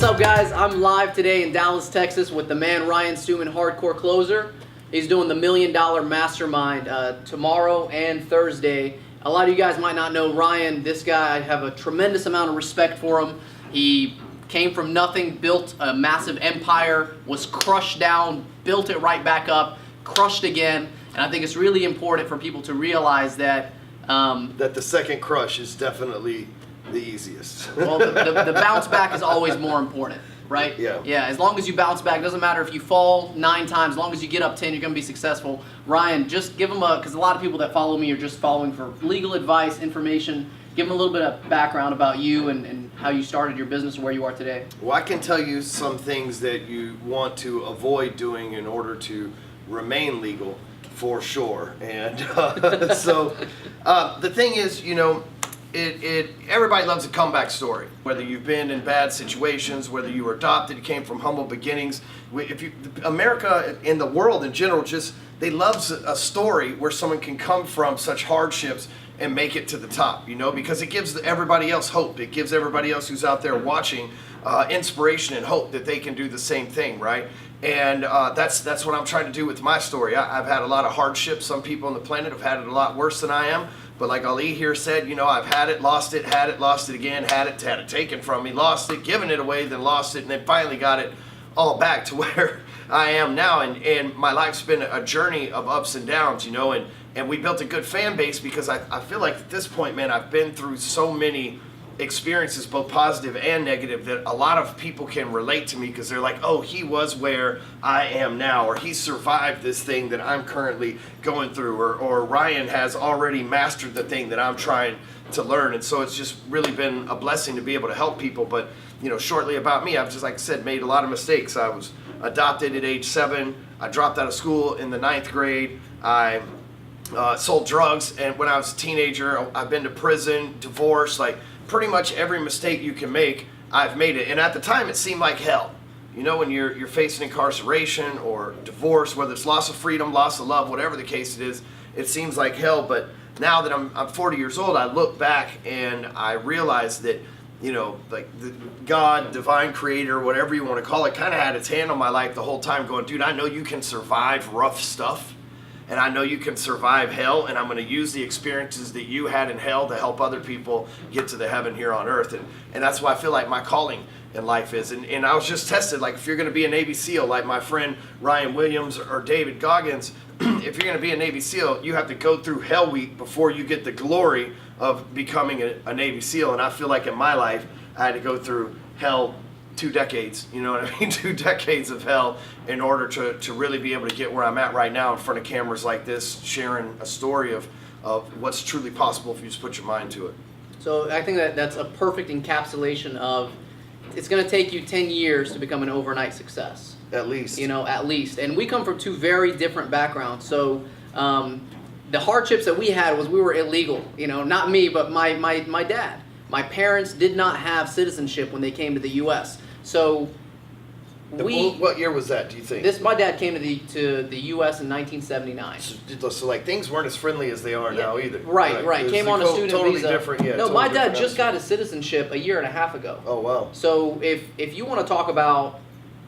What's up, guys? I'm live today in Dallas, Texas with the man Ryan Stewman, hardcore closer. He's doing the $1 Million Mastermind tomorrow and Thursday. A lot of you guys might not know Ryan. This guy, I have a tremendous amount of respect for him. He came from nothing, built a massive empire, was crushed down, built it right back up, crushed again. And I think it's really important for people to realize that that the second crush is definitely the easiest. Well, the bounce back is always more important, right? Yeah. Yeah, as long as you bounce back, doesn't matter if you fall 9 times, as long as you get up 10, you're going to be successful. Ryan, just give them because a lot of people that follow me are just following for legal advice, information. Give them a little bit of background about you and how you started your business and where you are today. Well, I can tell you some things that you want to avoid doing in order to remain legal, for sure. And so the thing is, you know, everybody loves a comeback story. Whether you've been in bad situations, whether you were adopted, you came from humble beginnings. America and the world in general, they love a story where someone can come from such hardships and make it to the top, you know, because it gives everybody else hope. It gives everybody else who's out there watching inspiration and hope that they can do the same thing, right? And that's what I'm trying to do with my story. I've had a lot of hardships. Some people on the planet have had it a lot worse than I am. But like Ali here said, you know, I've had it, lost it again, had it taken from me, lost it, given it away, then lost it, and then finally got it all back to where I am now. And my life's been a journey of ups and downs, you know, and we built a good fan base because I feel like at this point, man, I've been through so many experiences, both positive and negative, that a lot of people can relate to me because they're like, oh, he was where I am now, or he survived this thing that I'm currently going through, or Ryan has already mastered the thing that I'm trying to learn. And so it's just really been a blessing to be able to help people. But, you know, shortly about me, I've just, like I said, made a lot of mistakes. I was adopted at age 7. I dropped out of school in the 9th grade. I sold drugs, and when I was a teenager, I've been to prison, divorced, like pretty much every mistake you can make, I've made it. And at the time, it seemed like hell. You know, when you're facing incarceration or divorce, whether it's loss of freedom, loss of love, whatever the case it is, it seems like hell. But now that I'm 40 years old, I look back and I realize that, you know, like God, divine creator, whatever you want to call it, kind of had its hand on my life the whole time going, dude, I know you can survive rough stuff. And I know you can survive hell, and I'm going to use the experiences that you had in hell to help other people get to the heaven here on earth. And that's what I feel like my calling in life is. And I was just tested, like if you're going to be a Navy SEAL, like my friend Ryan Williams or David Goggins, if you're going to be a Navy SEAL, you have to go through Hell Week before you get the glory of becoming a Navy SEAL. And I feel like in my life, I had to go through hell 2 decades, you know what I mean? 2 decades of hell in order to really be able to get where I'm at right now in front of cameras like this, sharing a story of what's truly possible if you just put your mind to it. So I think that's a perfect encapsulation of it's going to take you 10 years to become an overnight success. At least. You know, at least. And we come from 2 very different backgrounds. So the hardships that we had was we were illegal. You know, not me, but my dad. My parents did not have citizenship when they came to the U.S. So what year was that, do you think? My dad came to the U.S. in 1979. So like things weren't as friendly as they are now either. Right. Came on a student totally visa. Different, yeah, no, totally my dad different just got his citizenship a year and a half ago. Oh, wow. So if you want to talk about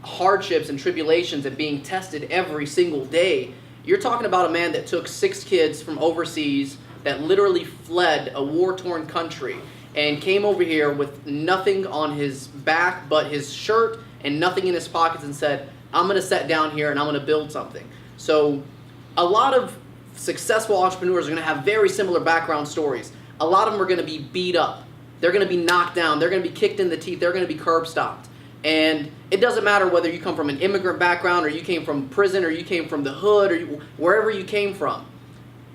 hardships and tribulations and being tested every single day, you're talking about a man that took 6 kids from overseas that literally fled a war-torn country and came over here with nothing on his back but his shirt and nothing in his pockets and said, I'm going to sit down here and I'm going to build something. So a lot of successful entrepreneurs are going to have very similar background stories. A lot of them are going to be beat up. They're going to be knocked down. They're going to be kicked in the teeth. They're going to be curb stomped. And it doesn't matter whether you come from an immigrant background or you came from prison or you came from the hood or wherever you came from.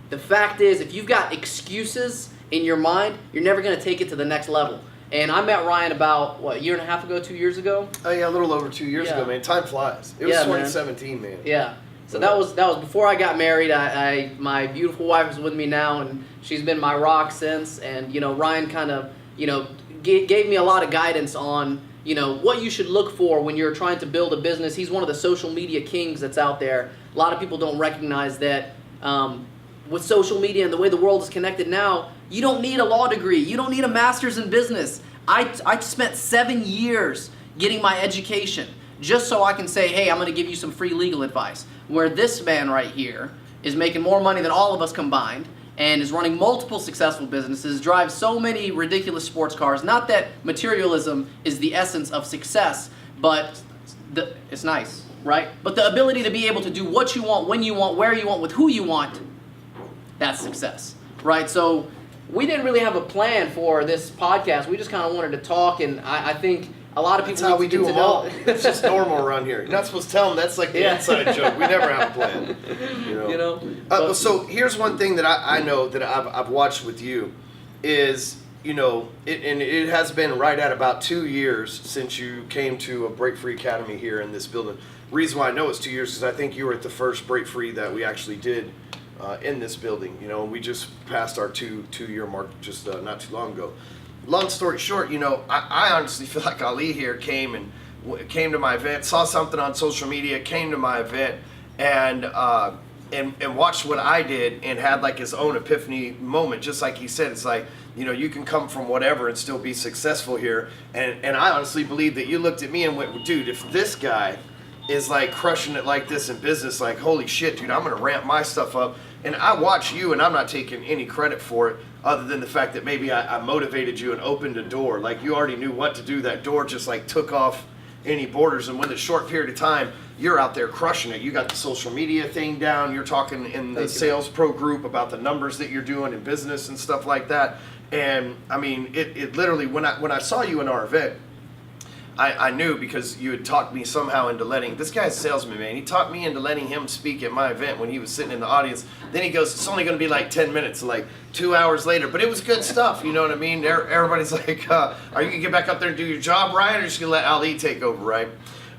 The fact is, if you've got excuses in your mind, you're never going to take it to the next level. And I met Ryan about, what, a year and a half ago, 2 years ago? Oh yeah, a little over 2 years ago, man. Time flies. It was 2017, man. Yeah. So that was before I got married. My beautiful wife is with me now, and she's been my rock since. And, you know, Ryan kind of, you know, gave me a lot of guidance on, you know, what you should look for when you're trying to build a business. He's one of the social media kings that's out there. A lot of people don't recognize that with social media and the way the world is connected now, you don't need a law degree. You don't need a master's in business. I spent 7 years getting my education, just so I can say, hey, I'm going to give you some free legal advice. Where this man right here is making more money than all of us combined, and is running multiple successful businesses, drives so many ridiculous sports cars. Not that materialism is the essence of success, but it's nice, right? But the ability to be able to do what you want, when you want, where you want, with who you want, that's success, right? So we didn't really have a plan for this podcast. We just kind of wanted to talk, and I think a lot of people That's how we do to them all. It's just normal around here. You're not supposed to tell them. That's like the inside joke. We never have a plan. You know? So here's one thing that I know that I've watched with you is, you know, it has been right at about 2 years since you came to a Break Free Academy here in this building. Reason why I know it's 2 years is I think you were at the first Break Free that we actually did in this building. You know, we just passed our two-year mark just not too long ago. Long story short, you know, I honestly feel like Ali here came to my event, saw something on social media, came to my event, and watched what I did and had like his own epiphany moment. Just like he said, it's like, you know, you can come from whatever and still be successful here. And I honestly believe that you looked at me and went, dude, if this guy is like crushing it like this in business, like, holy shit, dude, I'm gonna ramp my stuff up. And I watch you, and I'm not taking any credit for it other than the fact that maybe I motivated you and opened a door. Like, you already knew what to do. That door just like took off any borders, and within a short period of time, you're out there crushing it. You got the social media thing down. You're talking in the Sales Pro group about the numbers that you're doing in business and stuff like that. And I mean, it literally, when I saw you in our event, I knew, because you had talked me somehow into letting, this guy's a salesman, man. He talked me into letting him speak at my event when he was sitting in the audience. Then he goes, it's only going to be like 10 minutes, like 2 hours later. But it was good stuff, you know what I mean? Everybody's like, are you going to get back up there and do your job, Ryan, or just going to let Ali take over, right?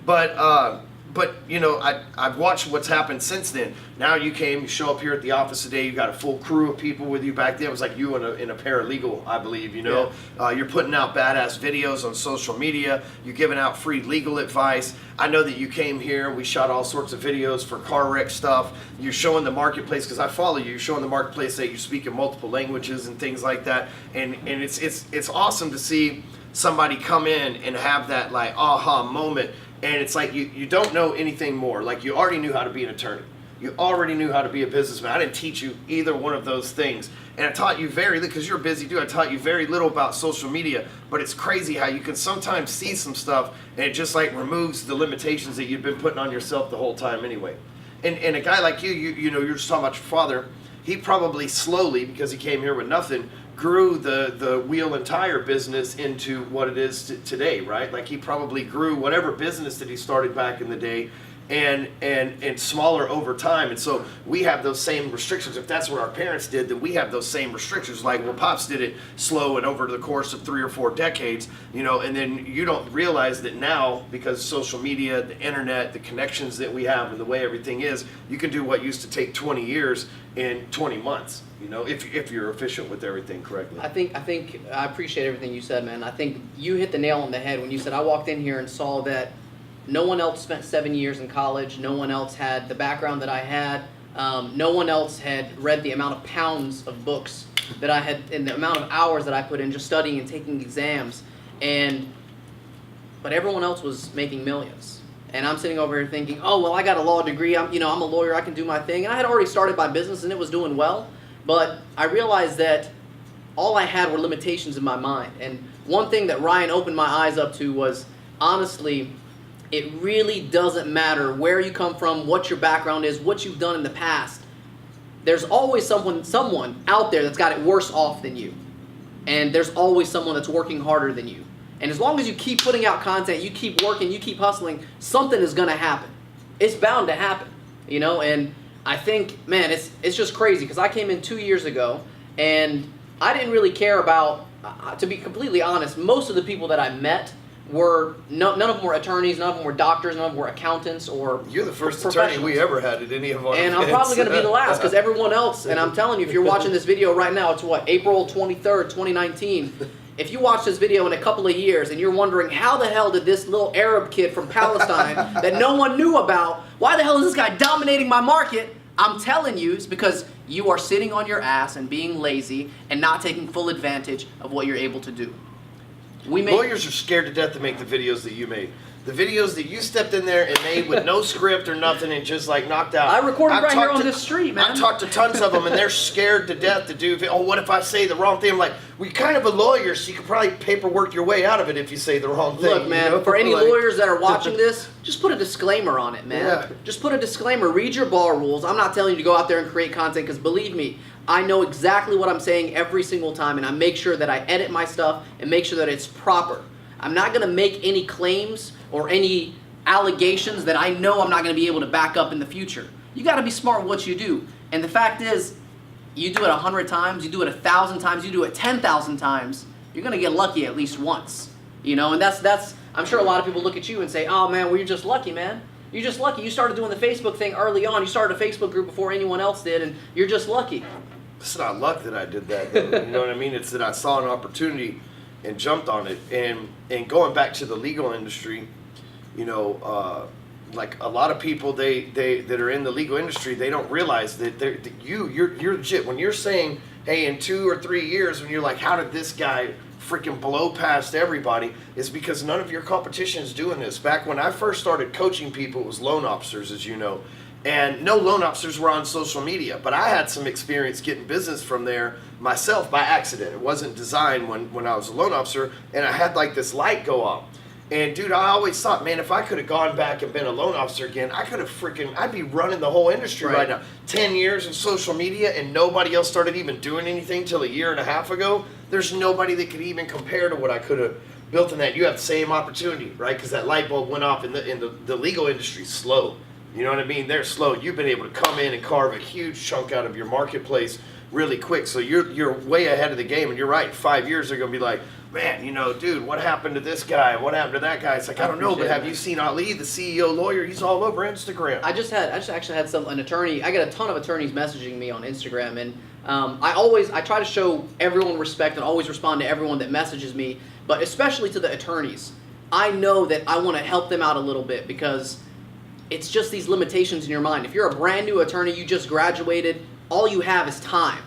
But you know, I've watched what's happened since then. Now you came, you show up here at the office today, you got a full crew of people with you. Back then it was like you and a paralegal, I believe, you know. Yeah. You're putting out badass videos on social media. You're giving out free legal advice. I know that you came here, we shot all sorts of videos for car wreck stuff. You're showing the marketplace, because I follow you, you're showing the marketplace that you speak in multiple languages and things like that. And it's awesome to see somebody come in and have that like aha moment. And it's like you don't know anything more. Like, you already knew how to be an attorney. You already knew how to be a businessman. I didn't teach you either one of those things. And I taught you very little, because you're a busy dude, I taught you very little about social media. But it's crazy how you can sometimes see some stuff and it just like removes the limitations that you've been putting on yourself the whole time anyway. And a guy like you know, you're just talking about your father. He probably slowly, because he came here with nothing, grew the wheel and tire business into what it is today, right? Like, he probably grew whatever business that he started back in the day and smaller over time. And so we have those same restrictions. If that's what our parents did, then we have those same restrictions. Like, well, Pops did it slow and over the course of 3 or 4 decades, you know, and then you don't realize that now, because social media, the internet, the connections that we have and the way everything is, you can do what used to take 20 years in 20 months, you know, if you're efficient with everything correctly. I think I appreciate everything you said, man. I think you hit the nail on the head when you said, I walked in here and saw that no one else spent 7 years in college. No one else had the background that I had. No one else had read the amount of pounds of books that I had, and the amount of hours that I put in just studying and taking exams. But everyone else was making millions. And I'm sitting over here thinking, oh, well, I got a law degree. I'm a lawyer. I can do my thing. And I had already started my business and it was doing well. But I realized that all I had were limitations in my mind. And one thing that Ryan opened my eyes up to was, honestly, it really doesn't matter where you come from, what your background is, what you've done in the past. There's always someone out there that's got it worse off than you. And there's always someone that's working harder than you. And as long as you keep putting out content, you keep working, you keep hustling, something is going to happen. It's bound to happen, you know? And I think, man, it's just crazy, because I came in 2 years ago and I didn't really care about, to be completely honest, most of the people that I met were, none of them were attorneys, none of them were doctors, none of them were accountants or You're the first attorney we ever had at any of our And events. I'm probably going to be the last, because everyone else, and I'm telling you, if you're watching this video right now, it's what, April 23rd, 2019. If you watch this video in a couple of years and you're wondering, how the hell did this little Arab kid from Palestine that no one knew about, why the hell is this guy dominating my market? I'm telling you, it's because you are sitting on your ass and being lazy and not taking full advantage of what you're able to do. Lawyers are scared to death to make the videos that you made. The videos that you stepped in there and made with no script or nothing and just like knocked out. I recorded right here on this street, man. I've talked to tons of them and they're scared to death to do, oh, what if I say the wrong thing? I'm like, well, you're kind of a lawyer, so you could probably paperwork your way out of it if you say the wrong thing. Look, man, you know? for any lawyers that are watching this, just put a disclaimer on it, man. Yeah. Just put a disclaimer. Read your bar rules. I'm not telling you to go out there and create content because believe me, I know exactly what I'm saying every single time and I make sure that I edit my stuff and make sure that it's proper. I'm not going to make any claims or any allegations that I know I'm not going to be able to back up in the future. You got to be smart with what you do. And the fact is, you do it 100 times, you do it 1,000 times, you do it 10,000 times, you're going to get lucky at least once. You know, and that's I'm sure a lot of people look at you and say, oh man, well you're just lucky, man. You're just lucky. You started doing the Facebook thing early on. You started a Facebook group before anyone else did, and you're just lucky. It's not luck that I did that, though. You know what I mean? It's that I saw an opportunity and jumped on it. And going back to the legal industry, you know, like a lot of people that are in the legal industry, they don't realize that you're legit. When you're saying, hey, in 2 or 3 years, when you're like, how did this guy freaking blow past everybody, is because none of your competition is doing this. Back when I first started coaching people, it was loan officers, as you know, and no loan officers were on social media, but I had some experience getting business from there myself by accident. It wasn't designed when I was a loan officer, and I had like this light go off. And dude, I always thought, man, if I could have gone back and been a loan officer again, I'd be running the whole industry right now. 10 years in social media and nobody else started even doing anything till 1.5 years ago. There's nobody that could even compare to what I could have built in that. You have the same opportunity, right? Because that light bulb went off in the legal industry slow. You know what I mean? They're slow. You've been able to come in and carve a huge chunk out of your marketplace really quick. So you're way ahead of the game, and you're right. 5 years they're gonna be like, man, you know, dude, what happened to this guy? What happened to that guy? It's like, I don't know, but have you seen Ali, the CEO lawyer? He's all over Instagram. I just actually had an attorney. I get a ton of attorneys messaging me on Instagram, and I try to show everyone respect and always respond to everyone that messages me, but especially to the attorneys. I know that I want to help them out a little bit because it's just these limitations in your mind. If you're a brand new attorney, you just graduated, all you have is time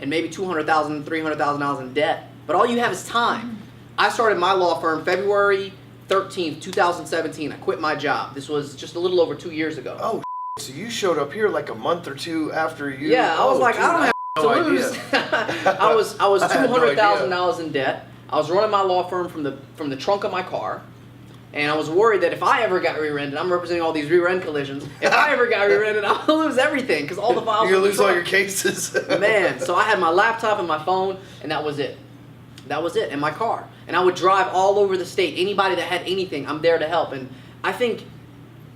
and maybe $200,000, $300,000 in debt. But all you have is time. I started my law firm February 13th, 2017. I quit my job. This was just a little over 2 years ago. Oh, so you showed up here like a month or two after you... Yeah, I was like, dude, I don't have no to lose. I was $200,000 in debt. I was running my law firm from the trunk of my car. And I was worried that if I ever got rear-ended, I'm representing all these rear-end collisions. If I ever got rear-ended, I'll lose everything because all the files... You're going to lose all your cases. Man, so I had my laptop and my phone, and that was it. That was it, in my car. And I would drive all over the state. Anybody that had anything, I'm there to help. And I think,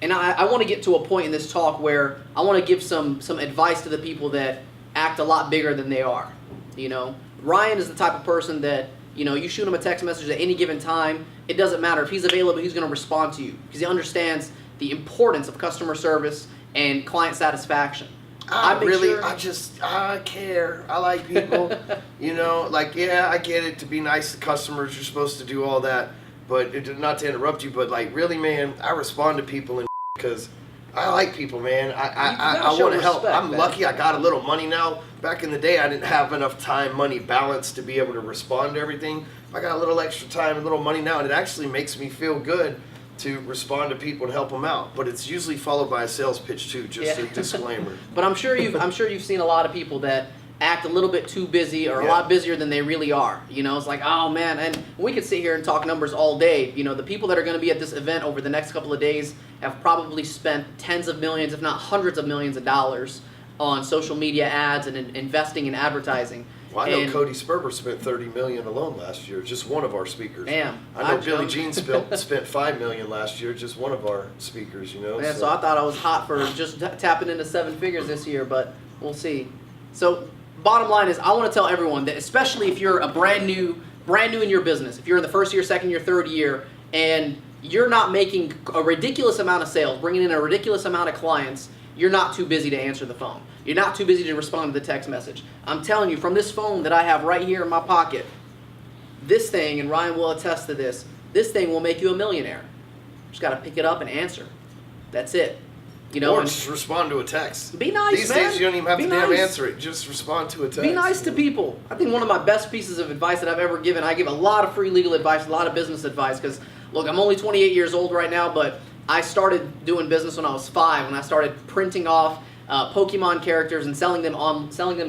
and I want to get to a point in this talk where I want to give some advice to the people that act a lot bigger than they are. You know, Ryan is the type of person that, you know, you shoot him a text message at any given time, it doesn't matter. If he's available, he's going to respond to you because he understands the importance of customer service and client satisfaction. I care. I like people, you know, like, yeah, I get it. To be nice to customers, you're supposed to do all that, but not to interrupt you, but like, really, man, I respond to people and because I like people, man. I want to help. I'm lucky I got a little money now. Back in the day, I didn't have enough time, money balance to be able to respond to everything. I got a little extra time and a little money now, and it actually makes me feel good to respond to people and help them out, but it's usually followed by a sales pitch too. Just a disclaimer. But I'm sure you've seen a lot of people that act a little bit too busy or a lot busier than they really are. You know, it's like, oh man, and we could sit here and talk numbers all day. You know, the people that are going to be at this event over the next couple of days have probably spent tens of millions, if not hundreds of millions of dollars on social media ads and investing in advertising. Well, I know Cody Sperber spent $30 million alone last year, just one of our speakers. Damn. I know Billie Jean spent $5 million last year, just one of our speakers, you know. Man, so I thought I was hot for just tapping into 7 figures this year, but we'll see. So bottom line is, I want to tell everyone that, especially if you're a brand new in your business, if you're in the first year, second year, third year, and you're not making a ridiculous amount of sales, bringing in a ridiculous amount of clients, you're not too busy to answer the phone. You're not too busy to respond to the text message. I'm telling you, from this phone that I have right here in my pocket, this thing, and Ryan will attest to this thing will make you a millionaire. Just got to pick it up and answer. That's it. You know, or and just respond to a text. be nice, These man. days you don't even have Be to damn nice. answer it. Just respond to a text. Be nice to people. I think one of my best pieces of advice that I've ever given, I give a lot of free legal advice, a lot of business advice, because, look, I'm only 28 years old right now, but I started doing business when I was 5, when I started printing off Pokemon characters and selling them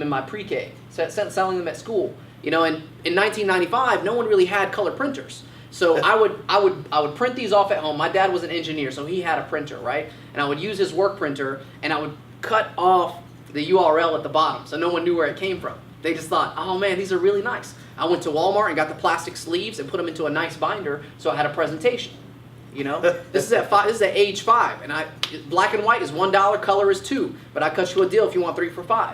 in my pre-K, selling them at school. You know, and in 1995, no one really had color printers. So I would print these off at home. My dad was an engineer, so he had a printer, right? And I would use his work printer, and I would cut off the URL at the bottom, so no one knew where it came from. They just thought, oh man, these are really nice. I went to Walmart and got the plastic sleeves and put them into a nice binder, so I had a presentation. You know, this is at age 5, and black and white is $1, color is $2, but I cut you a deal if you want 3 for $5.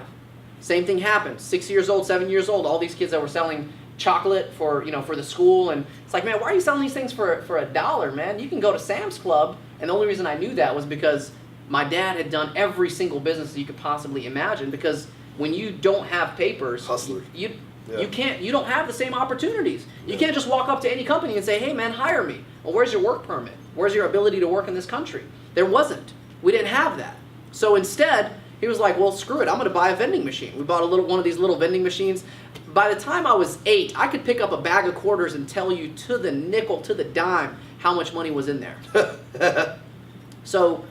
Same thing happened. 6 years old, 7 years old, all these kids that were selling chocolate for the school, and it's like, man, why are you selling these things for $1, man? You can go to Sam's Club. And the only reason I knew that was because my dad had done every single business that you could possibly imagine, because when you don't have papers, Hustler. you don't have the same opportunities. You can't just walk up to any company and say, hey man, hire me. Well, where's your work permit? Where's your ability to work in this country? There wasn't. We didn't have that. So instead, he was like, well, screw it, I'm going to buy a vending machine. We bought one of these little vending machines. By the time I was 8, I could pick up a bag of quarters and tell you to the nickel, to the dime, how much money was in there. So,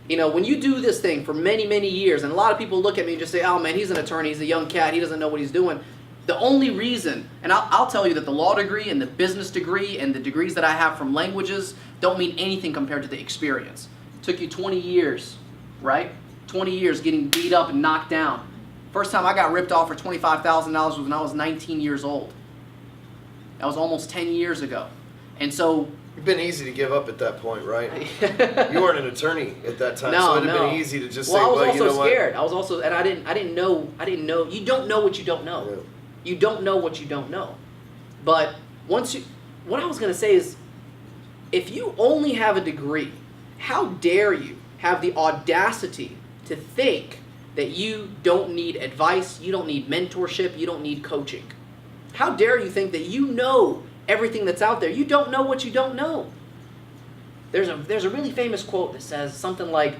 you know, when you do this thing for many, many years, and a lot of people look at me and just say, oh man, he's an attorney, he's a young cat, he doesn't know what he's doing. The only reason, and I'll tell you that the law degree and the business degree and the degrees that I have from languages don't mean anything compared to the experience. It took you 20 years, right? 20 years getting beat up and knocked down. First time I got ripped off for $25,000 was when I was 19 years old. That was almost 10 years ago. And so... It'd been easy to give up at that point, right? You weren't an attorney at that time, so it'd have been easy to just say, well, you know what? I was also scared. I was also, and I didn't know. You don't know what you don't know. Yeah. You don't know what you don't know. But what I was going to say is, if you only have a degree, how dare you have the audacity to think that you don't need advice, you don't need mentorship, you don't need coaching? How dare you think that you know everything that's out there? You don't know what you don't know. There's a really famous quote that says something like,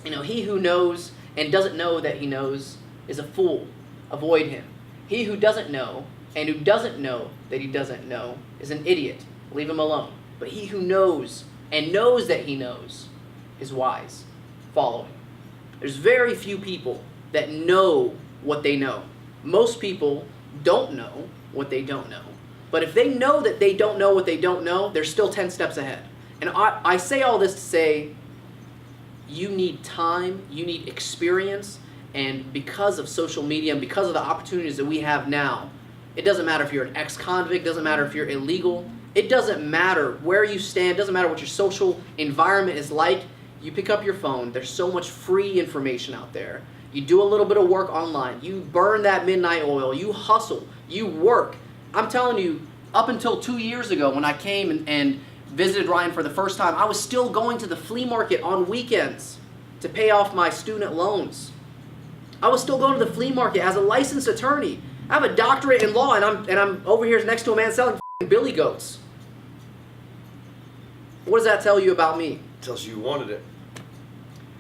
you know, he who knows and doesn't know that he knows is a fool. Avoid him. He who doesn't know and who doesn't know that he doesn't know is an idiot. Leave him alone. But he who knows and knows that he knows is wise. Follow him. There's very few people that know what they know. Most people don't know what they don't know. But if they know that they don't know what they don't know, they're still 10 steps ahead. And I say all this to say, you need time, you need experience, and because of social media and because of the opportunities that we have now, it doesn't matter if you're an ex-convict, doesn't matter if you're illegal, it doesn't matter where you stand, doesn't matter what your social environment is like. You pick up your phone, there's so much free information out there. You do a little bit of work online, you burn that midnight oil, you hustle, you work. I'm telling you, up until 2 years ago when I came and visited Ryan for the first time, I was still going to the flea market on weekends to pay off my student loans. I was still going to the flea market as a licensed attorney. I have a doctorate in law, and I'm over here next to a man selling billy goats. What does that tell you about me? It tells you wanted it.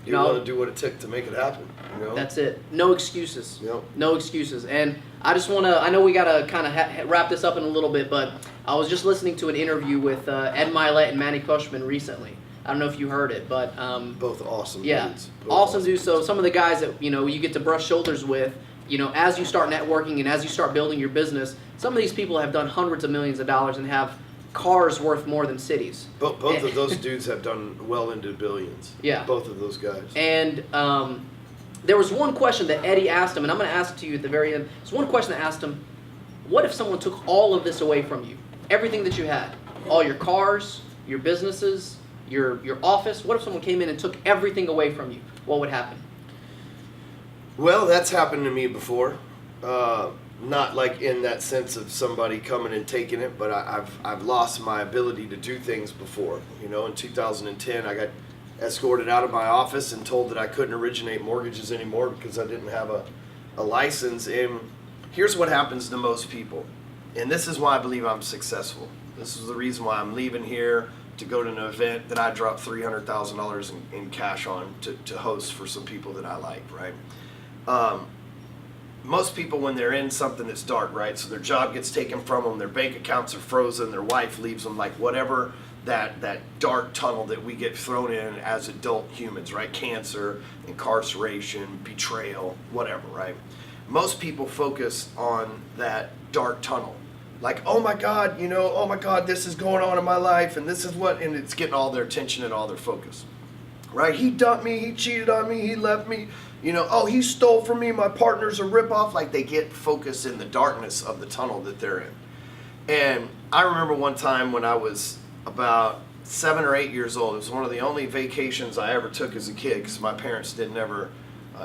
You want to do what it took to make it happen. You know? That's it. No excuses. Yep. No excuses. And I just want to, I know we got to kind of wrap this up in a little bit, but I was just listening to an interview with Ed Milet and Manny Cushman recently. I don't know if you heard it, but... both awesome yeah, dudes. awesome dudes. So some of the guys that, you know, you get to brush shoulders with, you know, as you start networking and as you start building your business, some of these people have done hundreds of millions of dollars and have cars worth more than cities. Both of those dudes have done well into billions. Yeah. Both of those guys. And there was one question that Eddie asked him, and I'm going to ask it to you at the very end. There's one question that asked him, what if someone took all of this away from you? Everything that you had. All your cars, your businesses, your office. What if someone came in and took everything away from you? What would happen? Well, that's happened to me before. Not like in that sense of somebody coming and taking it, but I've lost my ability to do things before. You know, in 2010, I got escorted out of my office and told that I couldn't originate mortgages anymore because I didn't have a license. And here's what happens to most people, and this is why I believe I'm successful. This is the reason why I'm leaving here, to go to an event that I dropped $300,000 in cash on to host for some people that I like, right? Most people, when they're in something that's dark, right? So their job gets taken from them, their bank accounts are frozen, their wife leaves them, like whatever that dark tunnel that we get thrown in as adult humans, right? Cancer, incarceration, betrayal, whatever, right? Most people focus on that dark tunnel. Like, oh my God, oh my God, this is going on in my life, and this is and it's getting all their attention and all their focus, right? He dumped me, he cheated on me, he left me, oh, he stole from me, my partner's a ripoff. Like, they get focused in the darkness of the tunnel that they're in. And I remember one time when I was about 7 or 8 years old, it was one of the only vacations I ever took as a kid, because my parents didn't ever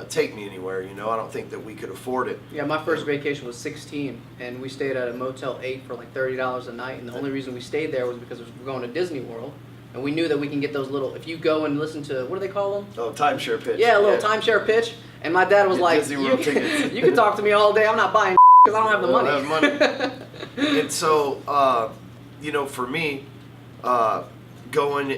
take me anywhere, I don't think that we could afford it. Yeah, my first vacation was 16, and we stayed at a Motel 8 for like $30 a night, and the only reason we stayed there was because we were going to Disney World, and we knew that we can get those little, if you go and listen to, what do they call them? Oh, timeshare pitch. Yeah, a little timeshare pitch, and my dad was like, you can talk to me all day, I'm not buying because I don't have the money. I don't have money. And so, for me, going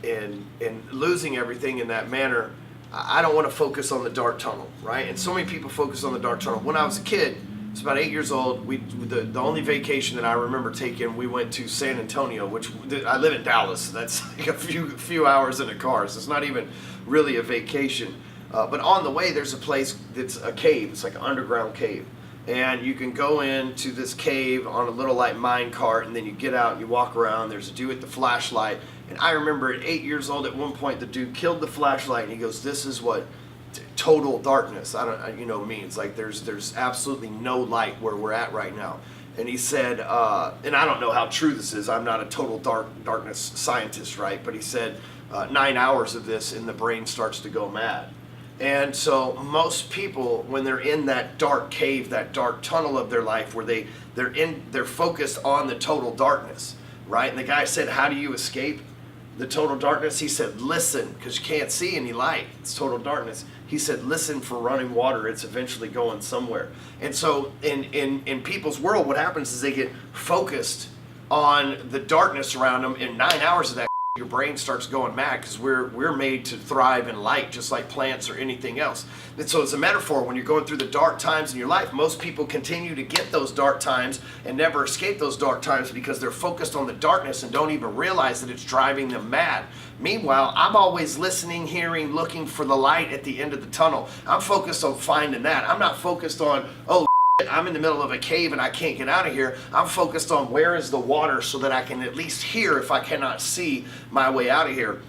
and losing everything in that manner, I don't want to focus on the dark tunnel, right? And so many people focus on the dark tunnel. When I was a kid, I was about 8 years old, the only vacation that I remember taking, we went to San Antonio, which I live in Dallas, so that's like a few hours in a car, so it's not even really a vacation. But on the way, there's a place that's a cave. It's like an underground cave. And you can go into this cave on a little like mine cart, and then you get out and you walk around. There's a dude with the flashlight. And I remember at 8 years old, at one point, the dude killed the flashlight, and he goes, "This is what total darkness means. Like there's absolutely no light where we're at right now." And he said, and I don't know how true this is. I'm not a total darkness scientist, right? But he said 9 hours of this, and the brain starts to go mad. And so most people, when they're in that dark cave, that dark tunnel of their life, where they're focused on the total darkness, right? And the guy said, "How do you escape the total darkness?" He said, "Listen, because you can't see any light. It's total darkness." He said, "Listen for running water. It's eventually going somewhere." And so in people's world, what happens is they get focused on the darkness around them. In 9 hours of that, your brain starts going mad, because we're made to thrive in light, just like plants or anything else. And so, as a metaphor, when you're going through the dark times in your life, most people continue to get those dark times and never escape those dark times because they're focused on the darkness and don't even realize that it's driving them mad. Meanwhile, I'm always listening, hearing, looking for the light at the end of the tunnel. I'm focused on finding that. I'm not focused on, oh, I'm in the middle of a cave and I can't get out of here. I'm focused on where is the water so that I can at least hear if I cannot see my way out of here.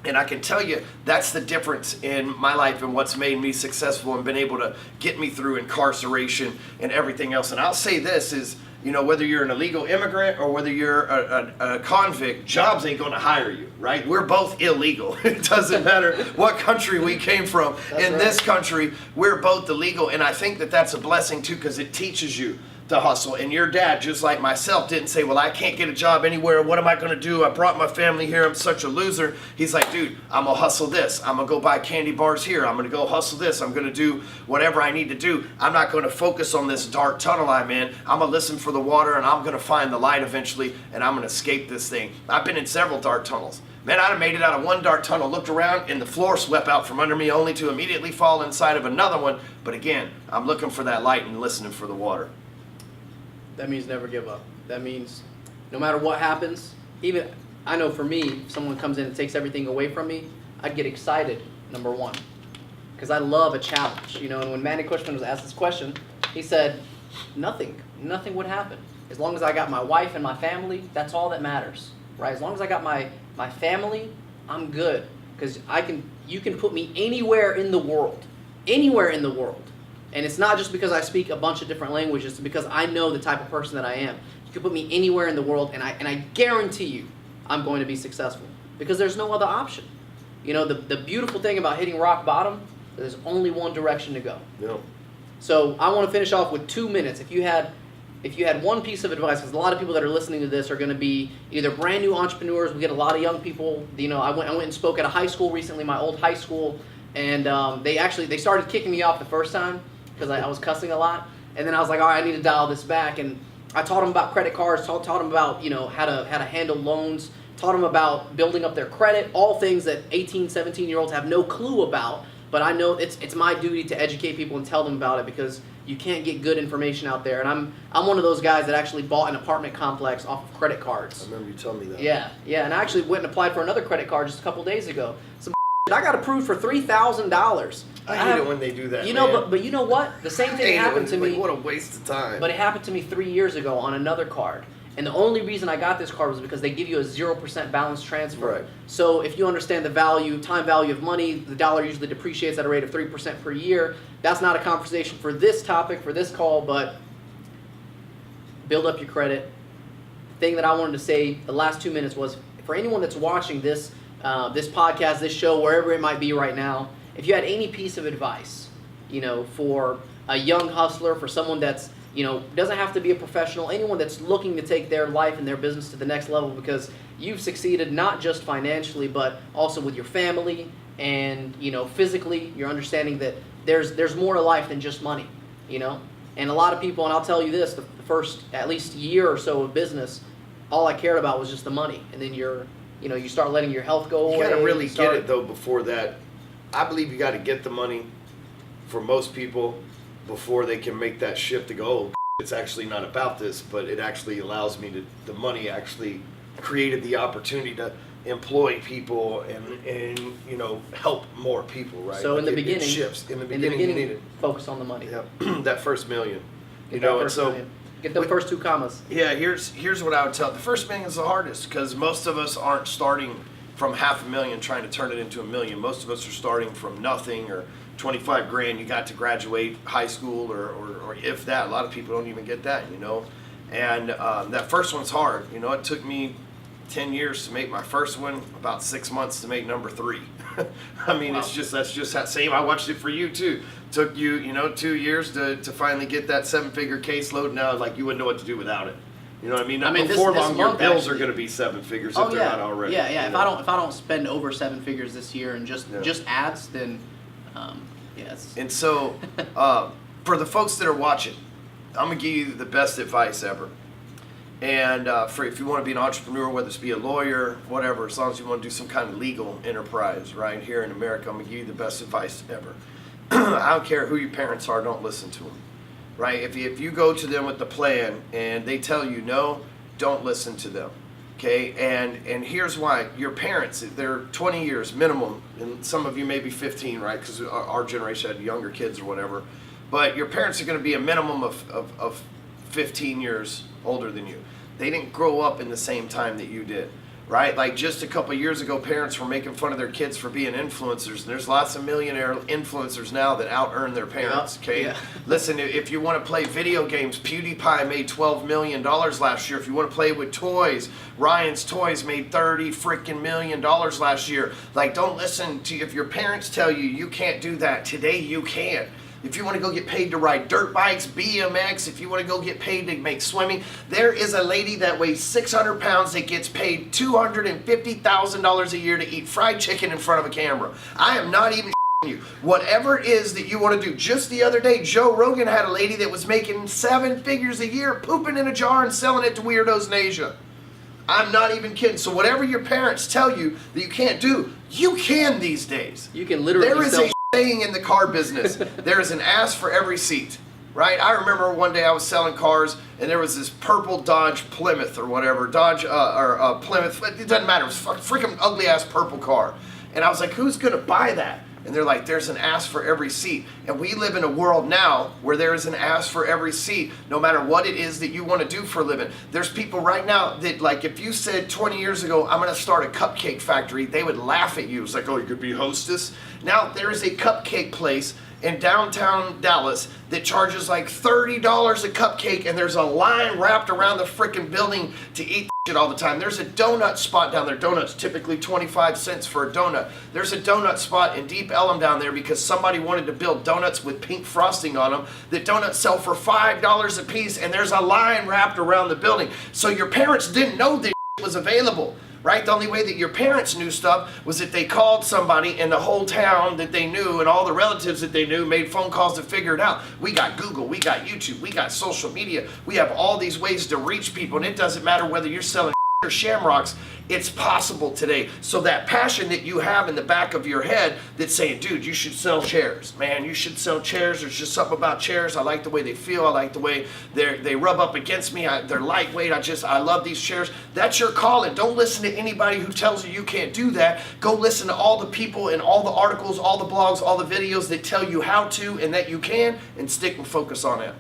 And I can tell you that's the difference in my life and what's made me successful and been able to get me through incarceration and everything else. And I'll say this is, whether you're an illegal immigrant or whether you're a convict, jobs ain't going to hire you, right? We're both illegal. It doesn't matter what country we came from. In this country, we're both illegal. And I think that that's a blessing too, because it teaches you to hustle. And your dad, just like myself, didn't say, "Well, I can't get a job anywhere. What am I going to do? I brought my family here. I'm such a loser." He's like, "Dude, I'm going to hustle this. I'm going to go buy candy bars here. I'm going to go hustle this. I'm going to do whatever I need to do. I'm not going to focus on this dark tunnel I'm in. I'm going to listen for the water, and I'm going to find the light eventually, and I'm going to escape this thing." I've been in several dark tunnels. Man, I'd have made it out of one dark tunnel, looked around, and the floor swept out from under me, only to immediately fall inside of another one. But again, I'm looking for that light and listening for the water. That means never give up. That means no matter what happens, even, I know for me, if someone comes in and takes everything away from me, I'd get excited, number one. Because I love a challenge, And when Manny Cushman was asked this question, he said, nothing would happen. As long as I got my wife and my family, that's all that matters, right? As long as I got my family, I'm good. Because you can put me anywhere in the world. And it's not just because I speak a bunch of different languages, it's because I know the type of person that I am. You can put me anywhere in the world, and I guarantee you I'm going to be successful. Because there's no other option. The beautiful thing about hitting rock bottom, there's only one direction to go. Yeah. So I want to finish off with 2 minutes. If you had one piece of advice, because a lot of people that are listening to this are going to be either brand new entrepreneurs. We get a lot of young people. I went and spoke at a high school recently, my old high school, and they started kicking me off the first time, because I was cussing a lot, and then I was like, all right, I need to dial this back, and I taught them about credit cards, taught them about how to handle loans, taught them about building up their credit, all things that 18, 17-year-olds have no clue about. But I know it's my duty to educate people and tell them about it, because you can't get good information out there. And I'm one of those guys that actually bought an apartment complex off of credit cards. I remember you telling me that. Yeah, and I actually went and applied for another credit card just a couple days ago. Some I got approved for $3,000. I hate it when they do that. You know, man. but you know what? The same thing happened to me. What a waste of time. But it happened to me 3 years ago on another card. And the only reason I got this card was because they give you a 0% balance transfer. Right. So if you understand the value, time value of money, the dollar usually depreciates at a rate of 3% per year. That's not a conversation for this topic, for this call, but build up your credit. The thing that I wanted to say the last 2 minutes was, for anyone that's watching this, this podcast, this show, wherever it might be right now, if you had any piece of advice, for a young hustler, for someone that's, doesn't have to be a professional, anyone that's looking to take their life and their business to the next level, because you've succeeded not just financially, but also with your family and, physically, you're understanding that there's more to life than just money, And a lot of people, and I'll tell you this, the first at least year or so of business, all I cared about was just the money. And then you start letting your health go away. You got to really get it, though, before that. I believe you got to get the money for most people before they can make that shift to go, oh, it's actually not about this, but it actually allows me to, the money actually created the opportunity to employ people and help more people, right? So in the beginning, it shifts. In the beginning, you need it. Focus on the money. Yeah. That first million. Get the first 2 commas. Yeah, here's what I would tell. The first million is the hardest, because most of us aren't starting from $500,000 trying to turn it into $1 million. Most of us are starting from nothing, or 25 grand you got to graduate high school, or if that. A lot of people don't even get that, And that first one's hard. It took me 10 years to make my first one, about 6 months to make number 3. I mean, wow. That's just that same. I watched it for you too. Took you, 2 years to finally get that 7-figure caseload. Now, like, you wouldn't know what to do without it. You know what I mean? Before long, your bills are going to be 7 figures if they're not already. Yeah. If I don't spend over 7 figures this year and just ads, then yes. And so, for the folks that are watching, I'm gonna give you the best advice ever. And for if you want to be an entrepreneur, whether it's be a lawyer, whatever, as long as you want to do some kind of legal enterprise, right here in America, I'm gonna give you the best advice ever. I don't care who your parents are, don't listen to them. Right? If you go to them with the plan and they tell you no, don't listen to them. Okay? And here's why. Your parents, they're 20 years minimum, and some of you may be 15, right? Because our generation had younger kids or whatever. But your parents are going to be a minimum of 15 years older than you. They didn't grow up in the same time that you did. Right? Like just a couple years ago, parents were making fun of their kids for being influencers. And there's lots of millionaire influencers now that out-earn their parents, okay? Yeah. Listen, if you want to play video games, PewDiePie made $12 million last year. If you want to play with toys, Ryan's Toys made $30 million last year. Like, don't listen to, if your parents tell you you can't do that, today you can. If you want to go get paid to ride dirt bikes, BMX, if you want to go get paid to make swimming, there is a lady that weighs 600 pounds that gets paid $250,000 a year to eat fried chicken in front of a camera. I am not even you. Whatever it is that you want to do. Just the other day, Joe Rogan had a lady that was making 7 figures a year, pooping in a jar and selling it to weirdos in Asia. I'm not even kidding. So whatever your parents tell you that you can't do, you can these days. You can literally sell saying in the car business, there is an ass for every seat, right? I remember one day I was selling cars and there was this purple Dodge Plymouth or whatever, Plymouth, it doesn't matter, it was a freaking ugly ass purple car. And I was like, who's gonna buy that? And they're like, there's an ass for every seat. And we live in a world now where there is an ass for every seat, no matter what it is that you want to do for a living. There's people right now that, like, if you said 20 years ago, I'm going to start a cupcake factory, they would laugh at you. It's like, oh, you could be hostess. Now there is a cupcake place in downtown Dallas that charges like $30 a cupcake, and there's a line wrapped around the freaking building to eat shit all the time. There's a donut spot down there. Donuts typically 25 cents for a donut. There's a donut spot in Deep Ellum down there because somebody wanted to build donuts with pink frosting on them. The donuts sell for $5 a piece, and there's a line wrapped around the building. So your parents didn't know this was available. Right? The only way that your parents knew stuff was if they called somebody in the whole town that they knew and all the relatives that they knew made phone calls to figure it out. We got Google, we got YouTube, we got social media. We have all these ways to reach people, and it doesn't matter whether you're selling shamrocks, it's possible today. So that passion that you have in the back of your head that's saying, dude, you should sell chairs, man, you should sell chairs. There's just something about chairs. I like the way they feel. I like the way they rub up against me. They're lightweight. I love these chairs. That's your calling. Don't listen to anybody who tells you can't do that. Go listen to all the people and all the articles, all the blogs, all the videos that tell you how to and that you can, and stick and focus on it.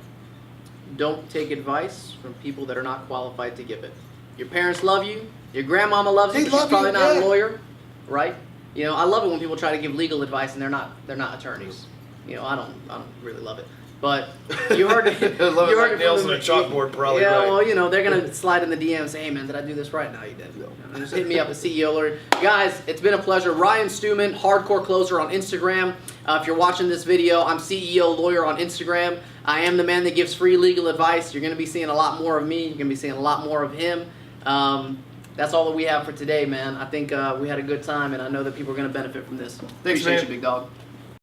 Don't take advice from people that are not qualified to give it. Your parents love you. Your grandmama loves you, but she's probably not a lawyer, right? You know, I love it when people try to give legal advice and they're not attorneys. You know, I don't really love it. But you heard it. I love it like nails on a chalkboard, probably. Yeah, right. well, you know, they're gonna slide in the DM and say, "Hey, man, did I do this right?" No, you didn't. And just hit me up at CEO Lawyer. Guys, it's been a pleasure. Ryan Stewman, Hardcore Closer on Instagram. If you're watching this video, I'm CEO Lawyer on Instagram. I am the man that gives free legal advice. You're gonna be seeing a lot more of me. You're gonna be seeing a lot more of him. That's all that we have for today, man. I think we had a good time, and I know that people are going to benefit from this. Thanks, Appreciate man. you, big dog.